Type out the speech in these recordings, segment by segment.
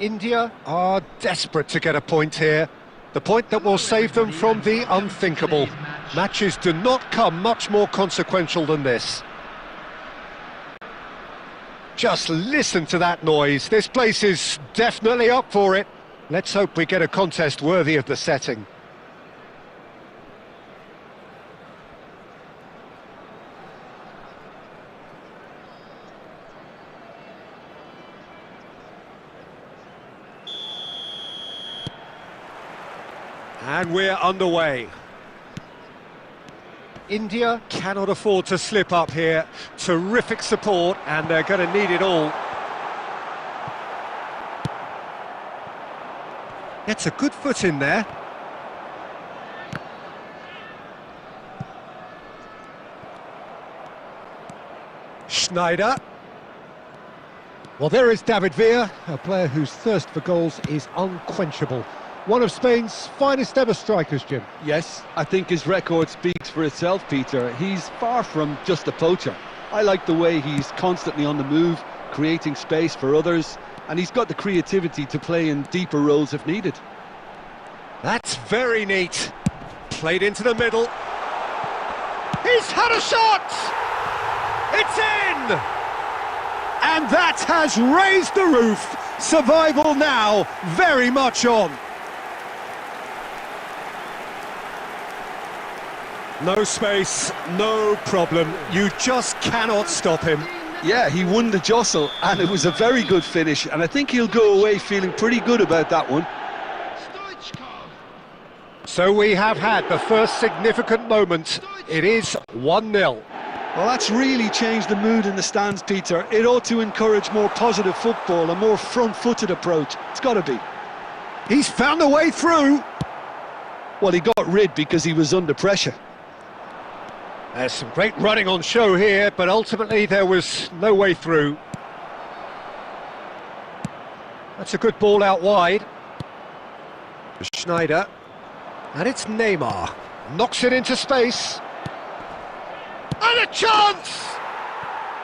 India are desperate to get a point here. The point that will save them from the unthinkable. Matches do not come much more consequential than this. Just listen to that noise. This place is definitely up for it. Let's hope we get a contest worthy of the setting. And we're underway. India cannot afford to slip up here. Terrific support, and they're going to need it all. Gets a good foot in there. Schneider. Well, there is David Villa, a player whose thirst for goals is unquenchable. One of Spain's finest ever strikers, Jim. Yes, I think his record speaks for itself, Peter. He's far from just a poacher. I like the way he's constantly on the move, creating space for others, and he's got the creativity to play in deeper roles if needed. That's very neat. Played into the middle. He's had a shot! It's in! And that has raised the roof. Survival now, very much on. No space, no problem. You just cannot stop him. Yeah, he won the jostle, and it was a very good finish, and I think he'll go away feeling pretty good about that one. So we have had the first significant moment. It is 1-0. Well, that's really changed the mood in the stands, Peter. It ought to encourage more positive football, a more front-footed approach. It's got to be. He's found a way through. Well, he got rid because he was under pressure. There's some great running on show here, but ultimately there was no way through. That's a good ball out wide. Schneider. And it's Neymar. Knocks it into space. And a chance!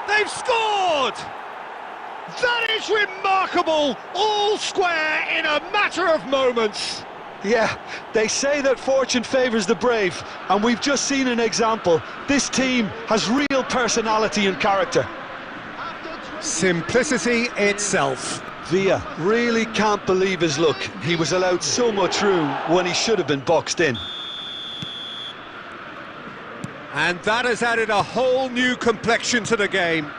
They've scored! That is remarkable! All square in a matter of moments. Yeah, they say that fortune favours the brave, and we've just seen an example. This team has real personality and character. Simplicity itself. Villa really can't believe his luck. He was allowed so much room when he should have been boxed in. And that has added a whole new complexion to the game.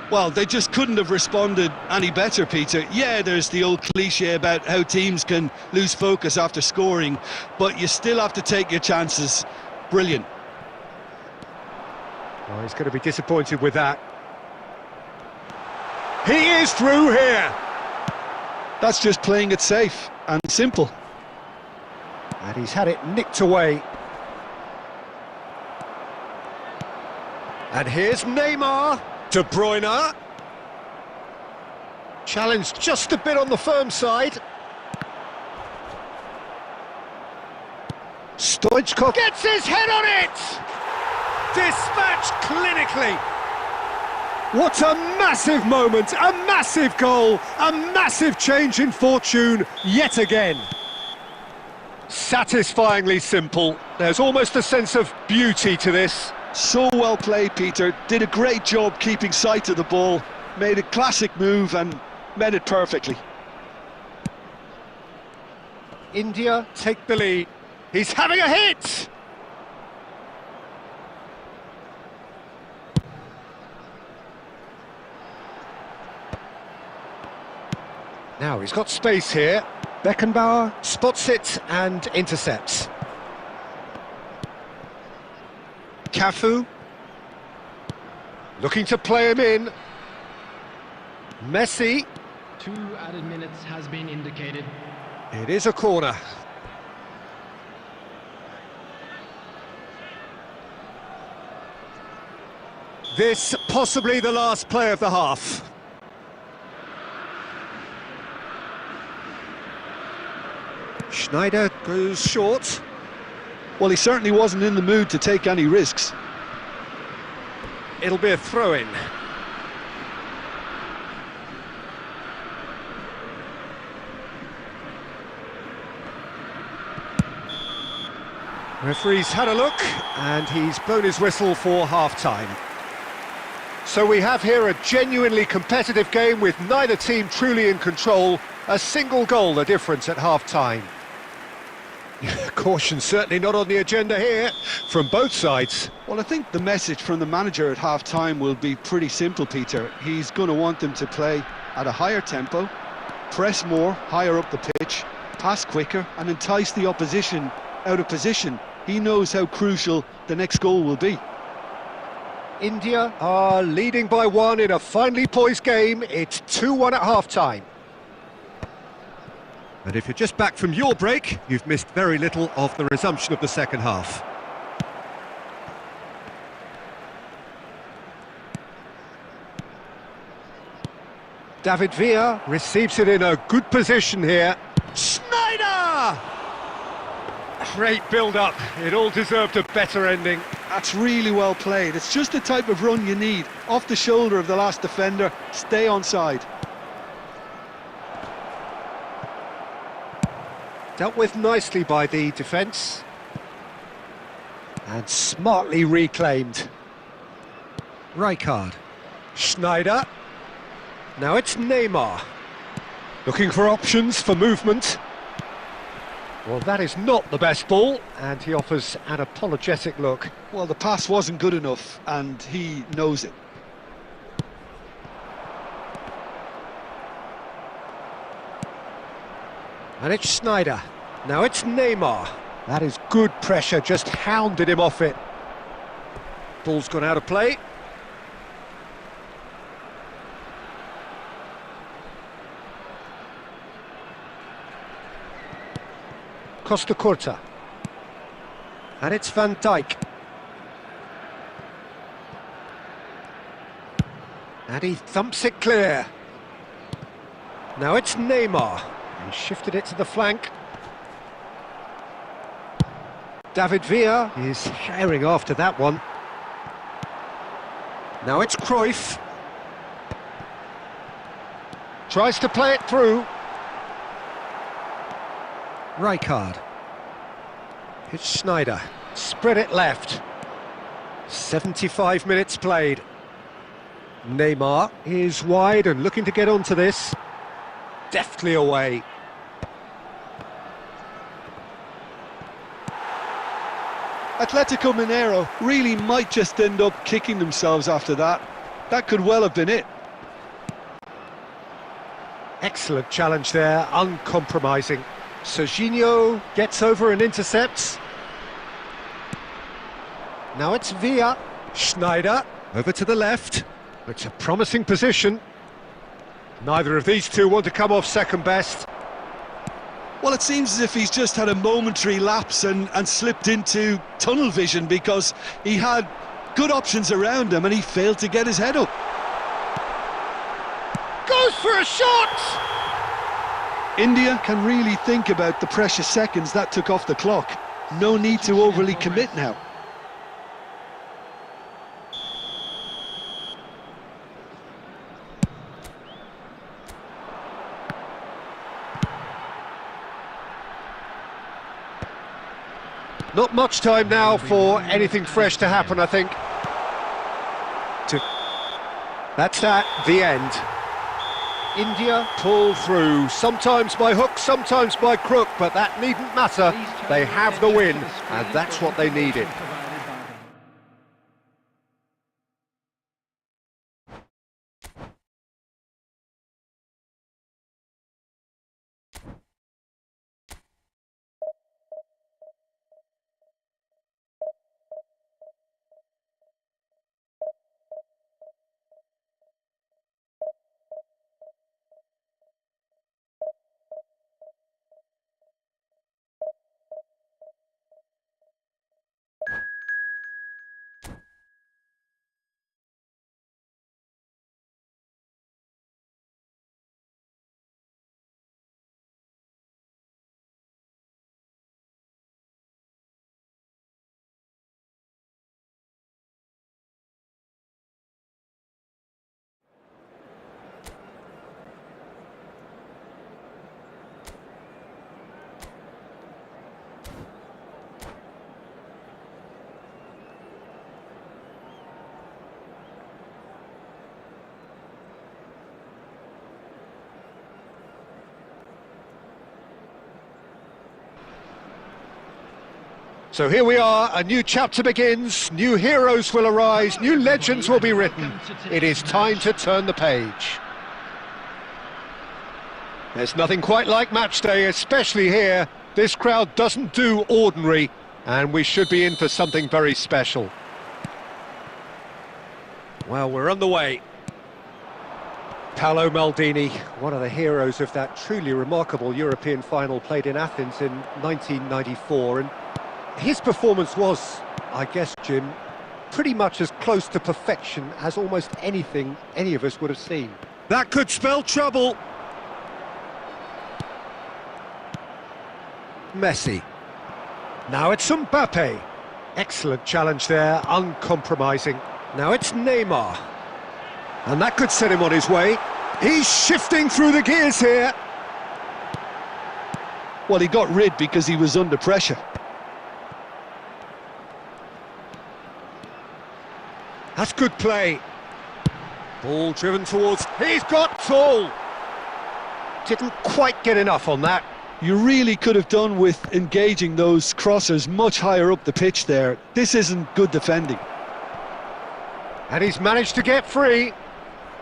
Well, they just couldn't have responded any better, Peter. Yeah, there's the old cliche about how teams can lose focus after scoring, but you still have to take your chances. Brilliant. Oh, he's going to be disappointed with that. He is through here. That's just playing it safe and simple. And he's had it nicked away. And here's Neymar. De Bruyne. Challenged just a bit on the firm side. Stoichkov gets his head on it! Dispatched clinically. What a massive moment, a massive goal, a massive change in fortune yet again. Satisfyingly simple. There's almost a sense of beauty to this. So well played, Peter. Did a great job keeping sight of the ball. Made a classic move and met it perfectly. India take the lead. He's having a hit! Now he's got space here. Beckenbauer spots it and intercepts. Cafu, looking to play him in. Messi. 2 added minutes has been indicated. It is a corner. This possibly the last play of the half. Schneider goes short. Well, he certainly wasn't in the mood to take any risks. It'll be a throw-in. Referee's had a look, and he's blown his whistle for half-time. So we have here a genuinely competitive game with neither team truly in control. A single goal the difference at half-time. Caution certainly not on the agenda here from both sides. Well, I think the message from the manager at half-time will be pretty simple, Peter. He's going to want them to play at a higher tempo, press more, higher up the pitch, pass quicker and entice the opposition out of position. He knows how crucial the next goal will be. India are leading by one in a finely poised game. It's 2-1 at half-time. And if you're just back from your break, you've missed very little of the resumption of the second half. David Villa receives it in a good position here. Schneider! Great build-up. It all deserved a better ending. That's really well played. It's just the type of run you need. Off the shoulder of the last defender, stay onside. Dealt with nicely by the defence. And smartly reclaimed. Rijkaard. Schneider. Now it's Neymar. Looking for options for movement. Well, that is not the best ball, and he offers an apologetic look. Well, the pass wasn't good enough, and he knows it. And it's Schneider. Now it's Neymar. That is good pressure, just hounded him off it. Ball's gone out of play. Costa Curta. And it's Van Dijk. And he thumps it clear. Now it's Neymar. He shifted it to the flank. David Villa is herring after that one. Now it's Cruyff. Tries to play it through. Rijkaard. It's Schneider. Spread it left. 75 minutes played. Neymar is wide and looking to get onto this. Deftly away. Atletico Mineiro really might just end up kicking themselves after that. That could well have been it. Excellent challenge there, uncompromising. Serginho gets over and intercepts. Now it's Villa. Schneider, over to the left. It's a promising position. Neither of these two want to come off second best. Well, it seems as if he's just had a momentary lapse and slipped into tunnel vision because he had good options around him and he failed to get his head up. Goes for a shot! India can really think about the precious seconds that took off the clock. No need to overly commit now. Not much time now for anything fresh to happen, I think. That's the end. India pull through, sometimes by hook, sometimes by crook, but that needn't matter. They have the win, and that's what they needed. So here we are, a new chapter begins, new heroes will arise, new legends will be written. It is time to turn the page. There's nothing quite like match day, especially here. This crowd doesn't do ordinary, and we should be in for something very special. Well, we're on the way. Paolo Maldini, one of the heroes of that truly remarkable European final played in Athens in 1994, and his performance was, I guess, Jim, pretty much as close to perfection as almost anything any of us would have seen. That could spell trouble. Messi. Now it's Mbappe. Excellent challenge there, uncompromising. Now it's Neymar. And that could set him on his way. He's shifting through the gears here. Well, he got rid because he was under pressure. That's good play. Ball driven towards... He's got tall! Didn't quite get enough on that. You really could have done with engaging those crossers much higher up the pitch there. This isn't good defending. And he's managed to get free.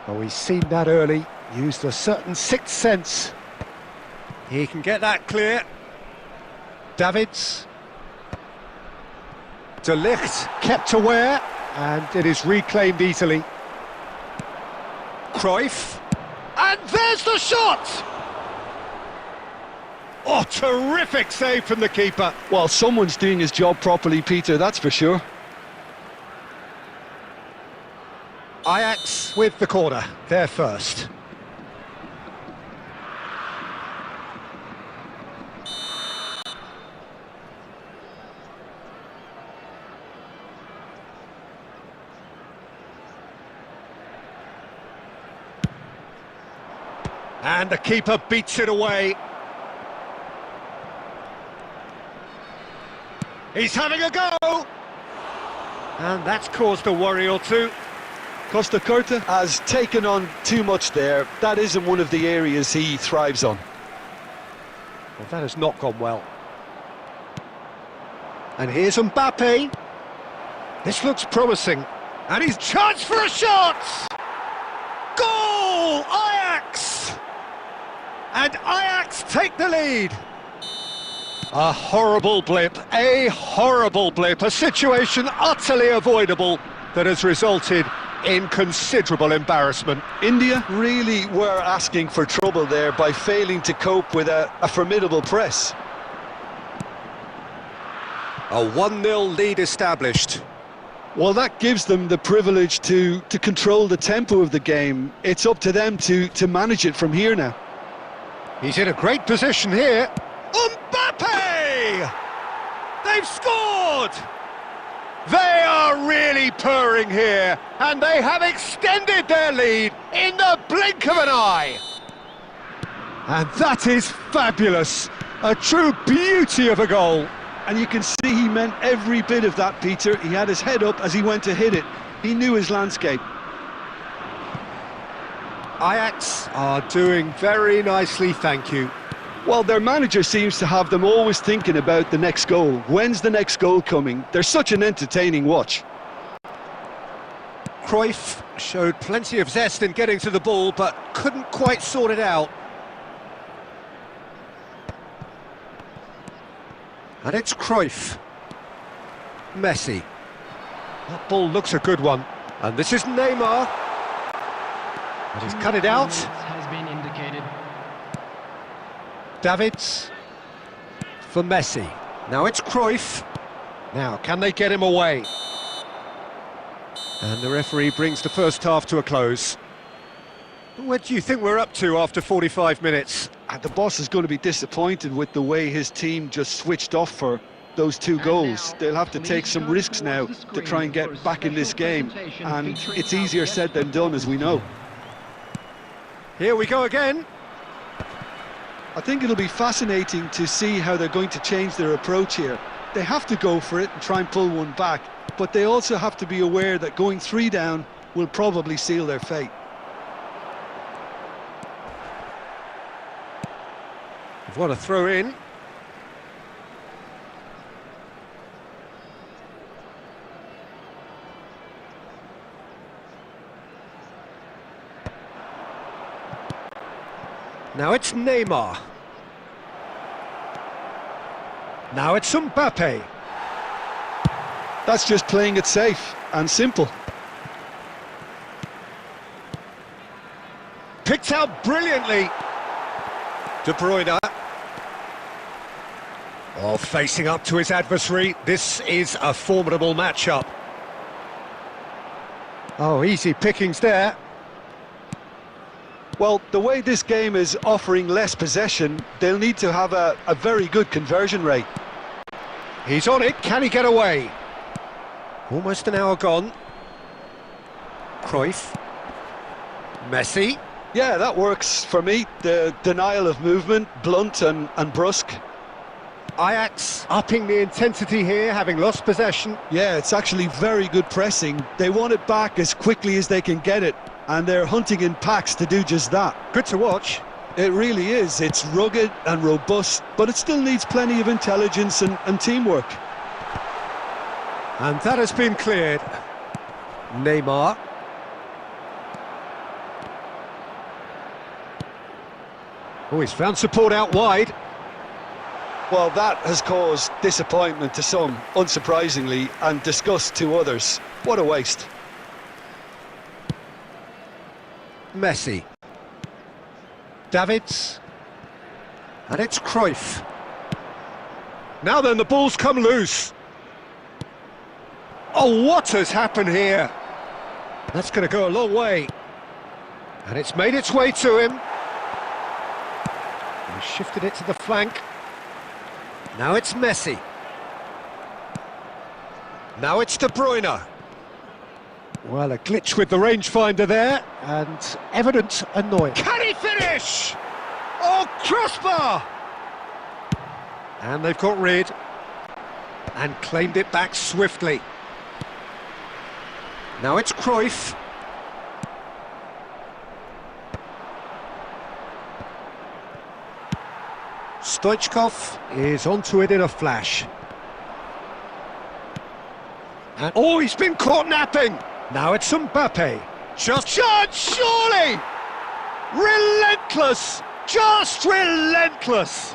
Oh, he's seen that early, used a certain sixth sense. He can get that clear. Davids. De Ligt kept aware, and it is reclaimed easily. Cruyff. And there's the shot! Oh, terrific save from the keeper. Well, someone's doing his job properly, Peter, that's for sure. Ajax with the corner, they're first. And the keeper beats it away. He's having a go! And that's caused a worry or two. Costa Curta has taken on too much there. That isn't one of the areas he thrives on. Well, that has not gone well. And here's Mbappe. This looks promising. And he's charged for a shot! Goal! Ajax! And Ajax take the lead. A horrible blip, a situation utterly avoidable that has resulted in considerable embarrassment. India really were asking for trouble there by failing to cope with a formidable press. A 1-0 lead established. Well, that gives them the privilege to control the tempo of the game. It's up to them to manage it from here now. He's in a great position here. Mbappe! They've scored! They are really purring here, and they have extended their lead in the blink of an eye. And that is fabulous. A true beauty of a goal. And you can see he meant every bit of that, Peter. He had his head up as he went to hit it. He knew his landscape. Ajax are doing very nicely, thank you. Well, their manager seems to have them always thinking about the next goal. When's the next goal coming? They're such an entertaining watch. Cruyff showed plenty of zest in getting to the ball, but couldn't quite sort it out. And it's Cruyff. Messi. That ball looks a good one. And this is Neymar. And he's cut it out. Has been indicated. Davids. For Messi. Now it's Cruyff. Now, can they get him away? And the referee brings the first half to a close. What do you think we're up to after 45 minutes? And the boss is going to be disappointed with the way his team just switched off for those two goals. They'll have to take some risks now to try and get back in this game. And it's easier said than done, as we know. Here we go again. I think it'll be fascinating to see how they're going to change their approach here. They have to go for it and try and pull one back, but they also have to be aware that going 3 down will probably seal their fate. What a throw in. Now it's Neymar. Now it's Mbappe. That's just playing it safe and simple. Picked out brilliantly. De Bruyne. Oh, facing up to his adversary. This is a formidable matchup. Oh, easy pickings there. Well, the way this game is offering less possession, they'll need to have a very good conversion rate. He's on it. Can he get away? Almost an hour gone. Cruyff. Messi. Yeah, that works for me. The denial of movement, blunt and brusque. Ajax upping the intensity here, having lost possession. Yeah, it's actually very good pressing. They want it back as quickly as they can get it, and they're hunting in packs to do just that. Good to watch. It really is. It's rugged and robust, but it still needs plenty of intelligence and teamwork. And that has been cleared. Neymar. Oh, he's found support out wide. Well, that has caused disappointment to some, unsurprisingly, and disgust to others. What a waste. Messi. Davids. And it's Cruyff. Now then, the ball's come loose. Oh, what has happened here? That's going to go a long way. And it's made its way to him. He shifted it to the flank. Now it's Messi. Now it's De Bruyne. Well, a glitch with the rangefinder there, and evident annoyance. Can he finish? Oh, crossbar! And they've got rid, and claimed it back swiftly. Now it's Cruyff. Stoichkov is onto it in a flash. And oh, he's been caught napping! Now it's Mbappe. Just chance, surely! Relentless! Just relentless!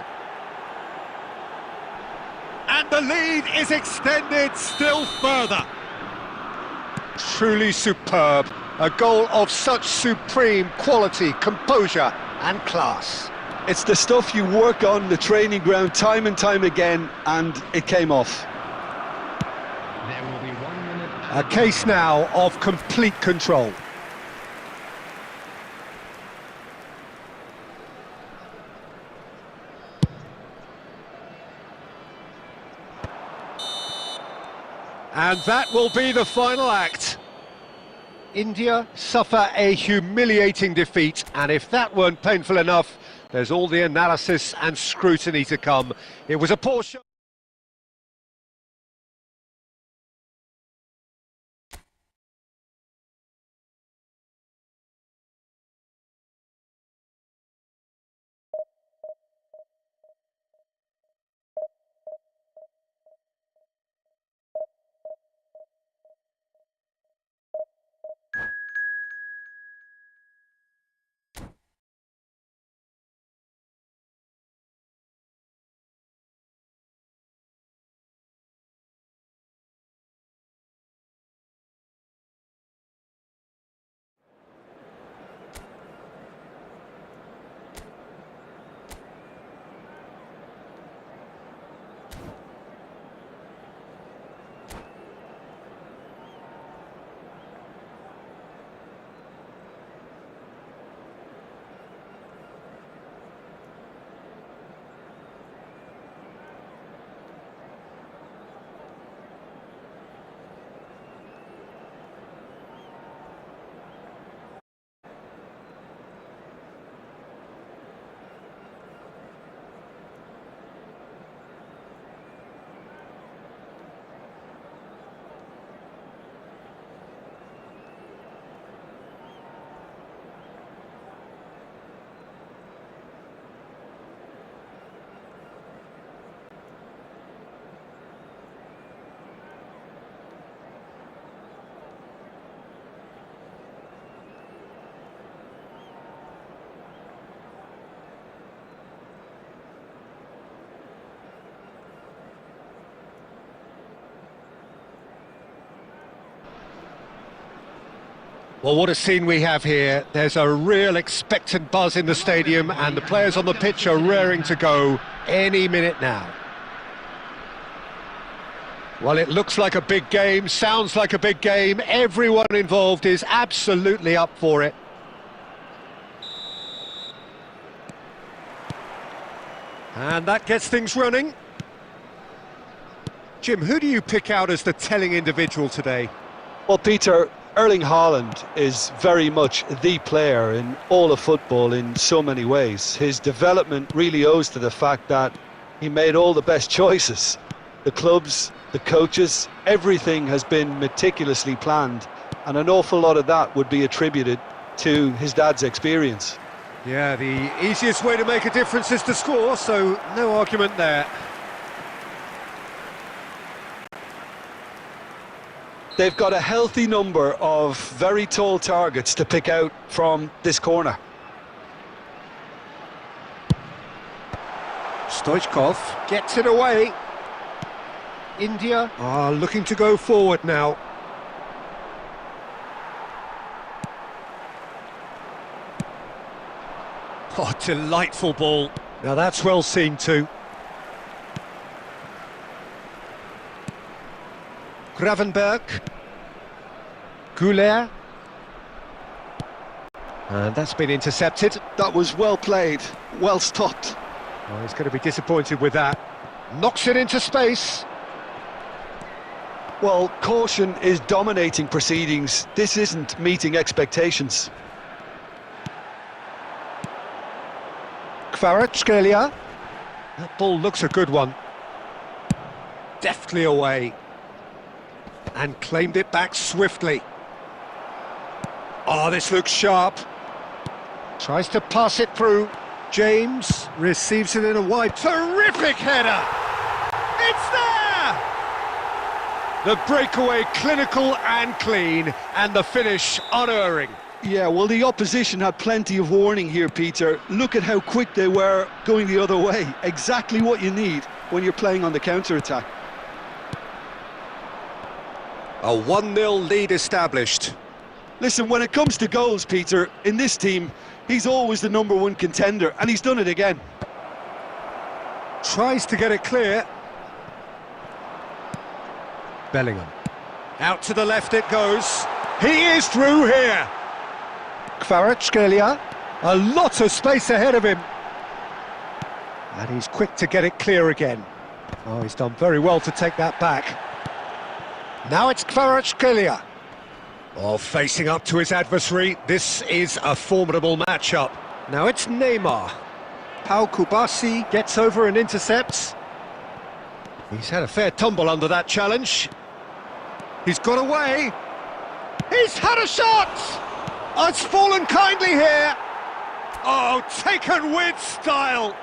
And the lead is extended still further. Truly superb. A goal of such supreme quality, composure and class. It's the stuff you work on the training ground time and time again, and it came off. There will be 1 minute. A case now of complete control. And that will be the final act. India suffer a humiliating defeat, and if that weren't painful enough, there's all the analysis and scrutiny to come. It was a poor show. Well, what a scene we have here. There's a real expectant buzz in the stadium, and the players on the pitch are raring to go any minute now. Well, it looks like a big game, sounds like a big game. Everyone involved is absolutely up for it. And that gets things running. Jim, who do you pick out as the telling individual today? Well, Peter, Erling Haaland is very much the player in all of football in so many ways. His development really owes to the fact that he made all the best choices. The clubs, the coaches, everything has been meticulously planned, and an awful lot of that would be attributed to his dad's experience. Yeah, the easiest way to make a difference is to score, so no argument there. They've got a healthy number of very tall targets to pick out from this corner. Stoichkov gets it away. India are looking to go forward now. Oh, delightful ball. Now that's well seen too. Gravenberg. Goulet. And that's been intercepted. That was well played, well stopped. Oh, he's going to be disappointed with that. Knocks it into space. Well, caution is dominating proceedings. This isn't meeting expectations. Kvaratskhelia. That ball looks a good one. Deftly away. And claimed it back swiftly. Oh, this looks sharp. Tries to pass it through. James receives it in a wide. Terrific header! It's there! The breakaway clinical and clean, and the finish unerring. Yeah, well, the opposition had plenty of warning here, Peter. Look at how quick they were going the other way. Exactly what you need when you're playing on the counter-attack. A 1-0 lead established. Listen, when it comes to goals, Peter, in this team, he's always the #1 contender, and he's done it again. Tries to get it clear. Bellingham. Out to the left it goes. He is through here. Kvaratskhelia. A lot of space ahead of him. And he's quick to get it clear again. Oh, he's done very well to take that back. Now it's Kvaratskhelia. Oh, facing up to his adversary. This is a formidable matchup. Now it's Neymar. Pau Kubasi gets over and intercepts. He's had a fair tumble under that challenge. He's got away. He's had a shot! Oh, it's fallen kindly here. Oh, taken with style.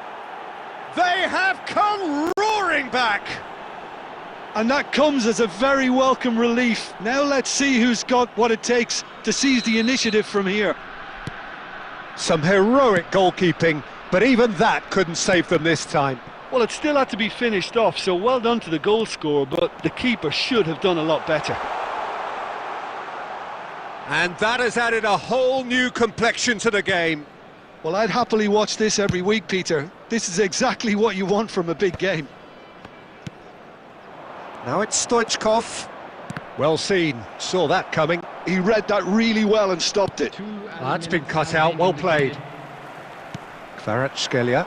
They have come roaring back. And that comes as a very welcome relief. Now let's see who's got what it takes to seize the initiative from here. Some heroic goalkeeping, but even that couldn't save them this time. Well, it still had to be finished off, so well done to the goal scorer, but the keeper should have done a lot better. And that has added a whole new complexion to the game. Well, I'd happily watch this every week, Peter. This is exactly what you want from a big game. Now it's Stoichkov. Well seen, saw that coming. He read that really well and stopped it. That's been cut out, well played. Kvaratskhelia.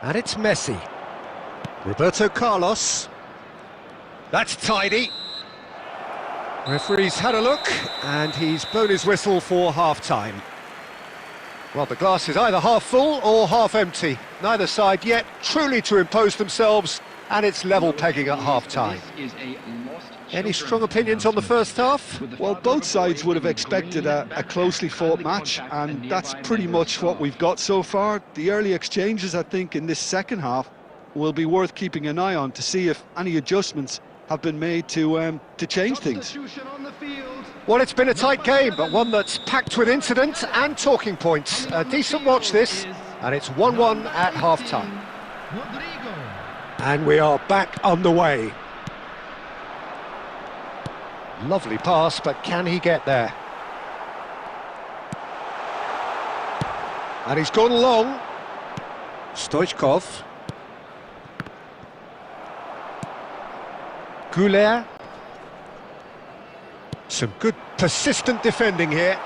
And it's Messi. Roberto Carlos. That's tidy. Referee's had a look, and he's blown his whistle for half-time. Well, the glass is either half full or half empty. Neither side yet truly to impose themselves, and it's level pegging at half-time. Any strong opinions on the first half? Well, both sides would have expected a closely fought match, and that's pretty much what we've got so far. The early exchanges, I think, in this second half will be worth keeping an eye on to see if any adjustments have been made to change things. Well, it's been a tight game, but one that's packed with incident and talking points. A decent watch this, and it's 1-1 at half-time. And we are back underway. Lovely pass, but can he get there? And he's gone long. Stoichkov. Goulet. Some good persistent defending here.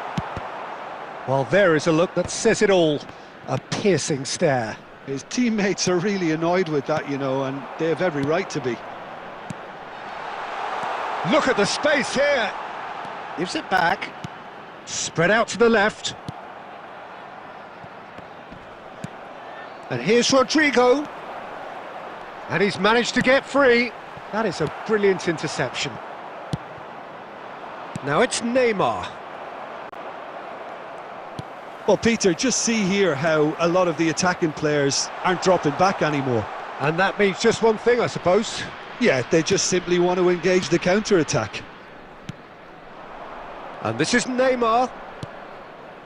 Well, there is a look that says it all. A piercing stare. His teammates are really annoyed with that, you know, and they have every right to be. Look at the space here. Gives it back. Spread out to the left. And here's Rodrigo. And he's managed to get free. That is a brilliant interception. Now it's Neymar. Well, Peter, just see here how a lot of the attacking players aren't dropping back anymore. And that means just one thing, I suppose. Yeah, they just simply want to engage the counter-attack. And this is Neymar.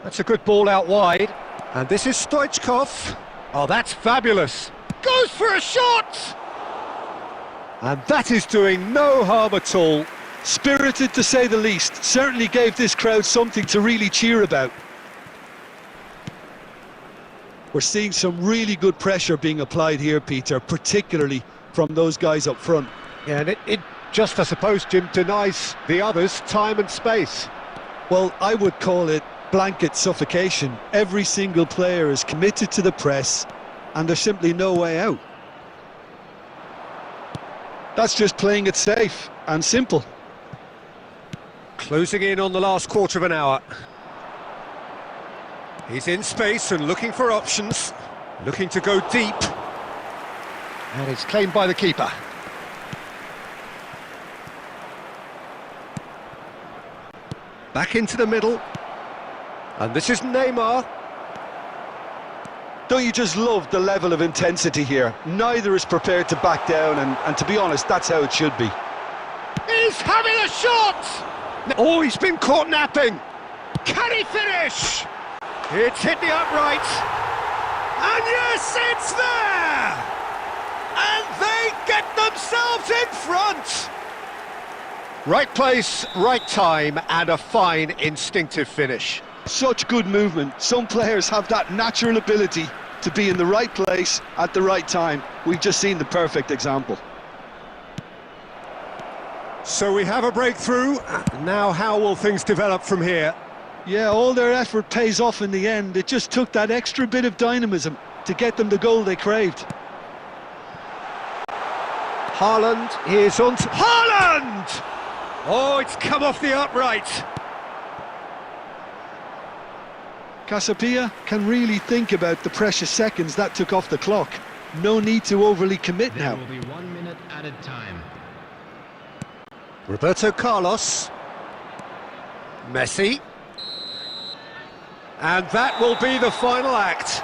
That's a good ball out wide. And this is Stoichkov. Oh, that's fabulous. Goes for a shot! And that is doing no harm at all. Spirited, to say the least. Certainly gave this crowd something to really cheer about. We're seeing some really good pressure being applied here, Peter, particularly from those guys up front. Yeah, and it just, I suppose, Jim, denies the others time and space. Well, I would call it blanket suffocation. Every single player is committed to the press, and there's simply no way out. That's just playing it safe and simple. Closing in on the last quarter of an hour. He's in space and looking for options. Looking to go deep. And it's claimed by the keeper. Back into the middle. And this is Neymar. Don't you just love the level of intensity here? Neither is prepared to back down, and to be honest, that's how it should be. He's having a shot! Oh, he's been caught napping. Can he finish? It's hit the upright. And yes, it's there! And they get themselves in front! Right place, right time, and a fine instinctive finish. Such good movement. Some players have that natural ability to be in the right place at the right time. We've just seen the perfect example. So we have a breakthrough. Now how will things develop from here? Yeah, all their effort pays off in the end. It just took that extra bit of dynamism to get them the goal they craved. Haaland is on... Haaland! Oh, it's come off the upright. Casapia can really think about the precious seconds that took off the clock. No need to overly commit now. There will be 1 minute added time. Roberto Carlos. Messi. And that will be the final act.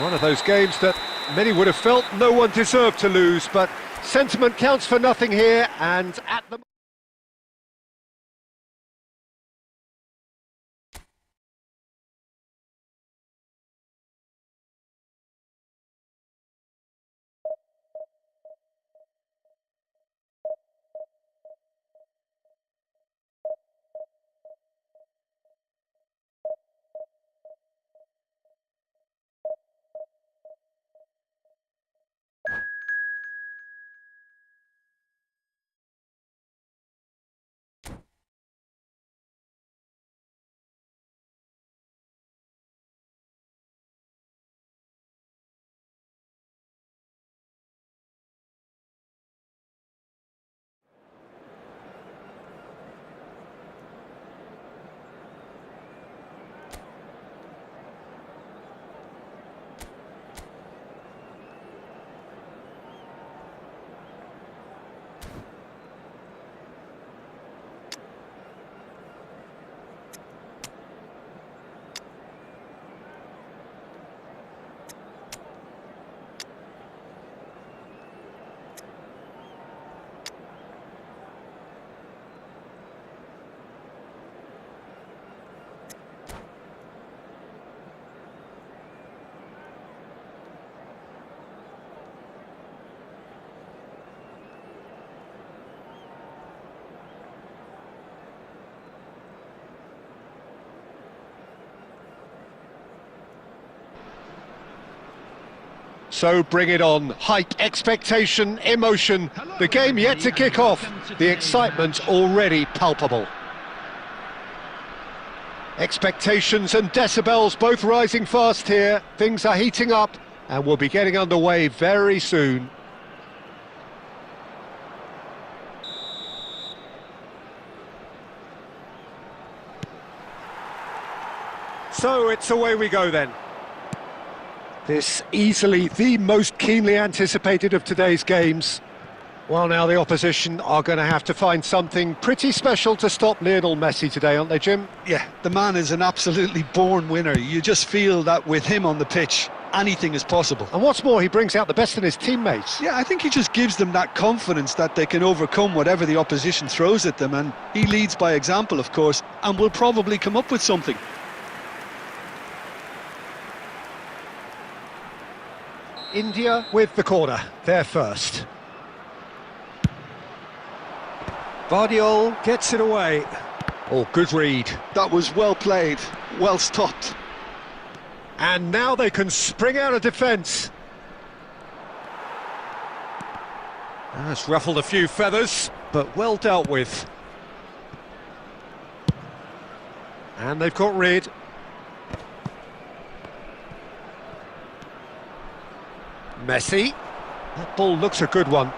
One of those games that many would have felt no one deserved to lose, but sentiment counts for nothing here, and at the So bring it on. Hype, expectation, emotion. The game yet to kick off. The excitement already palpable. Expectations and decibels both rising fast here. Things are heating up and we'll be getting underway very soon. So it's away we go then. This easily the most keenly anticipated of today's games. Well, now the opposition are going to have to find something pretty special to stop Lionel Messi today, aren't they, Jim? Yeah, the man is an absolutely born winner. You just feel that with him on the pitch, anything is possible. And what's more, he brings out the best in his teammates. Yeah, I think he just gives them that confidence that they can overcome whatever the opposition throws at them, and he leads by example, of course, and will probably come up with something. India with the corner, they're first. Vardiol gets it away. Oh, good read. That was well played, well stopped. And now they can spring out of defence. That's ruffled a few feathers, but well dealt with. And they've got rid. Messi. That ball looks a good one.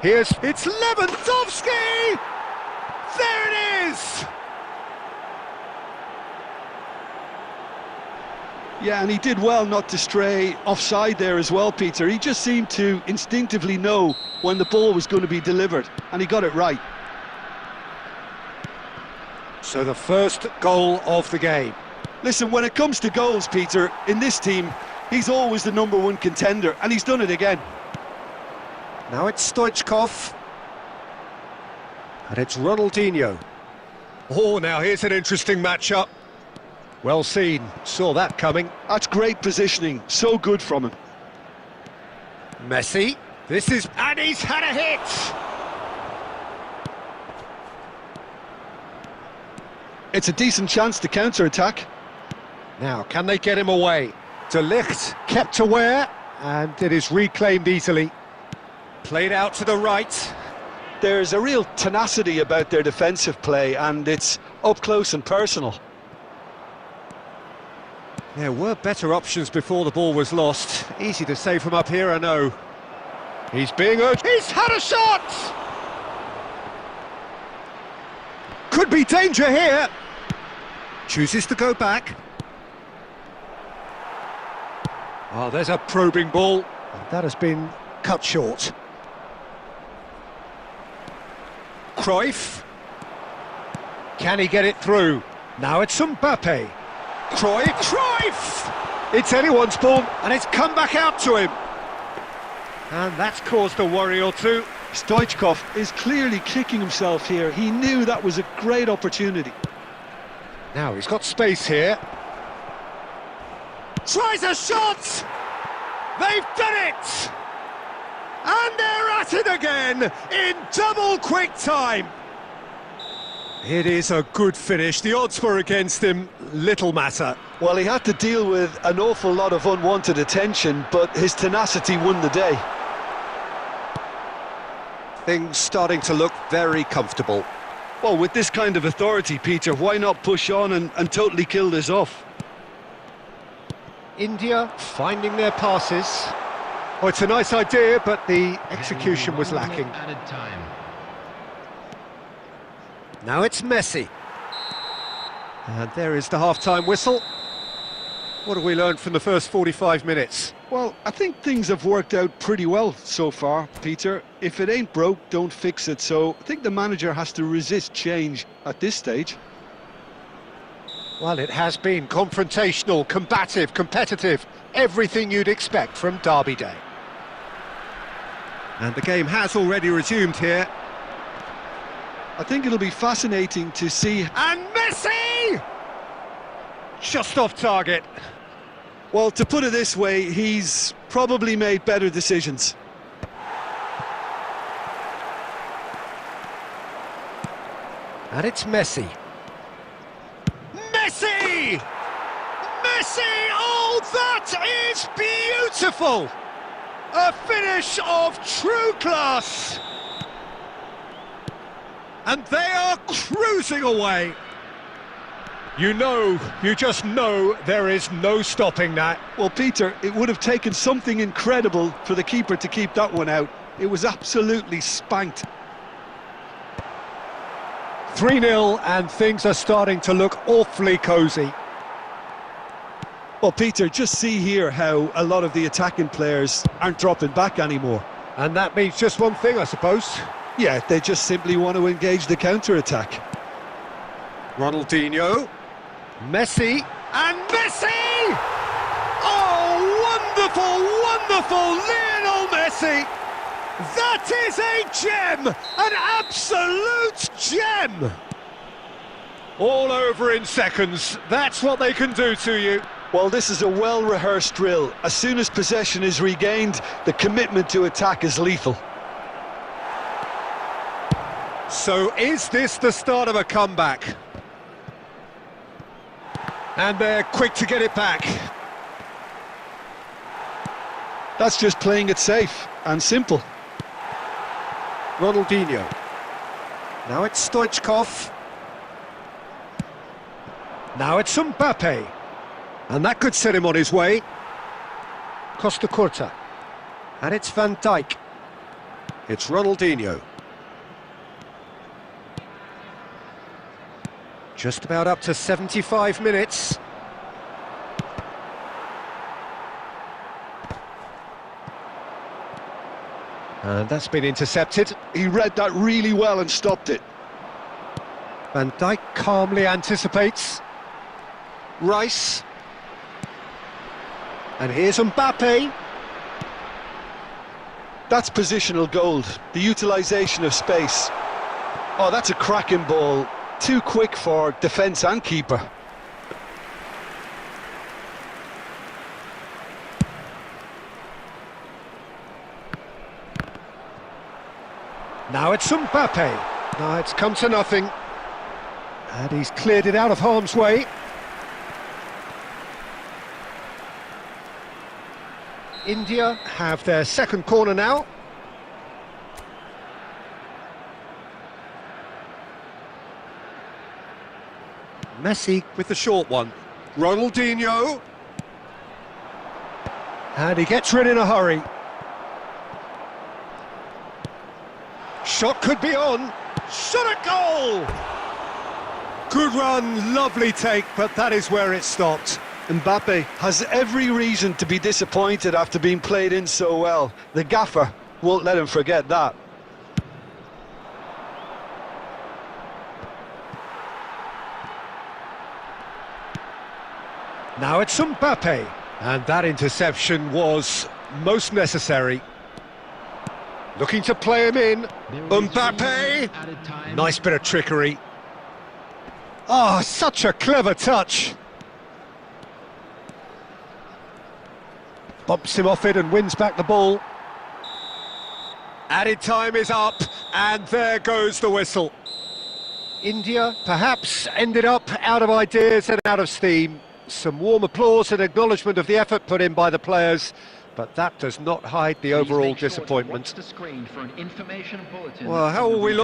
It's Lewandowski! There it is! Yeah, and he did well not to stray offside there as well, Peter. He just seemed to instinctively know when the ball was going to be delivered, and he got it right. So the first goal of the game. Listen, when it comes to goals, Peter, in this team, he's always the #1 contender, and he's done it again. Now it's Stoichkov. And it's Ronaldinho. Oh, now here's an interesting matchup. Well seen, saw that coming. That's great positioning, so good from him. Messi, and he's had a hit! It's a decent chance to counter-attack. Now, can they get him away? De Ligt kept aware, and it is reclaimed easily. Played out to the right. There's a real tenacity about their defensive play, and it's up close and personal. There were better options before the ball was lost. Easy to say from up here, I know. He's being urged. He's had a shot! Could be danger here. Chooses to go back. Oh, there's a probing ball. That has been cut short. Cruyff. Can he get it through? Now it's Mbappe. Cruyff! It's anyone's ball, and it's come back out to him. And that's caused a worry or two. Stoichkov is clearly kicking himself here. He knew that was a great opportunity. Now he's got space here. Tries a shot! They've done it! And they're at it again in double quick time. It is a good finish. The odds were against him, little matter. Well, he had to deal with an awful lot of unwanted attention, but his tenacity won the day. Things starting to look very comfortable. Well, with this kind of authority, Peter, why not push on and totally kill this off? India finding their passes. Oh, it's a nice idea, but the execution was lacking. Added time. Now it's Messi. And there is the half-time whistle. What have we learned from the first 45 minutes? Well, I think things have worked out pretty well so far, Peter. If it ain't broke, don't fix it. So I think the manager has to resist change at this stage. Well, it has been confrontational, combative, competitive, everything you'd expect from Derby Day. And the game has already resumed here. I think it'll be fascinating to see. And Messi! Just off target. Well, to put it this way, he's probably made better decisions. And it's Messi. Messi! Messi! Oh, that is beautiful! A finish of true class! And they are cruising away. You just know there is no stopping that. Well, Peter, it would have taken something incredible for the keeper to keep that one out. It was absolutely spanked. 3-0 and things are starting to look awfully cosy. Well, Peter, just see here how a lot of the attacking players aren't dropping back anymore. And that means just one thing, I suppose. Yeah, they just simply want to engage the counter-attack. Ronaldinho, Messi, and Messi! Oh, wonderful, wonderful Lionel Messi! That is a gem, an absolute gem! All over in seconds, that's what they can do to you. Well, this is a well-rehearsed drill. As soon as possession is regained, the commitment to attack is lethal. So is this the start of a comeback? And they're quick to get it back. That's just playing it safe and simple. Ronaldinho. Now it's Stoichkov. Now it's Mbappe. And that could set him on his way. Costa Curta. And it's Van Dijk. It's Ronaldinho. Just about up to 75 minutes. And that's been intercepted. He read that really well and stopped it. Van Dijk calmly anticipates. Rice. And here's Mbappe. That's positional gold, the utilisation of space. Oh, that's a cracking ball. Too quick for defence and keeper. Now it's Mbappe. Now it's come to nothing. And he's cleared it out of harm's way. India have their second corner now. Messi with the short one. Ronaldinho. And he gets rid in a hurry. Shot could be on. Shot at goal! Good run, lovely take, but that is where it stopped. Mbappe has every reason to be disappointed after being played in so well. The gaffer won't let him forget that. Now it's Mbappe, and that interception was most necessary. Looking to play him in. Mbappe! Nice bit of trickery. Oh, such a clever touch. Bumps him off it and wins back the ball. Added time is up, and there goes the whistle. India perhaps ended up out of ideas and out of steam. Some warm applause and acknowledgement of the effort put in by the players, but that does not hide the overall disappointment. Well, how will we look?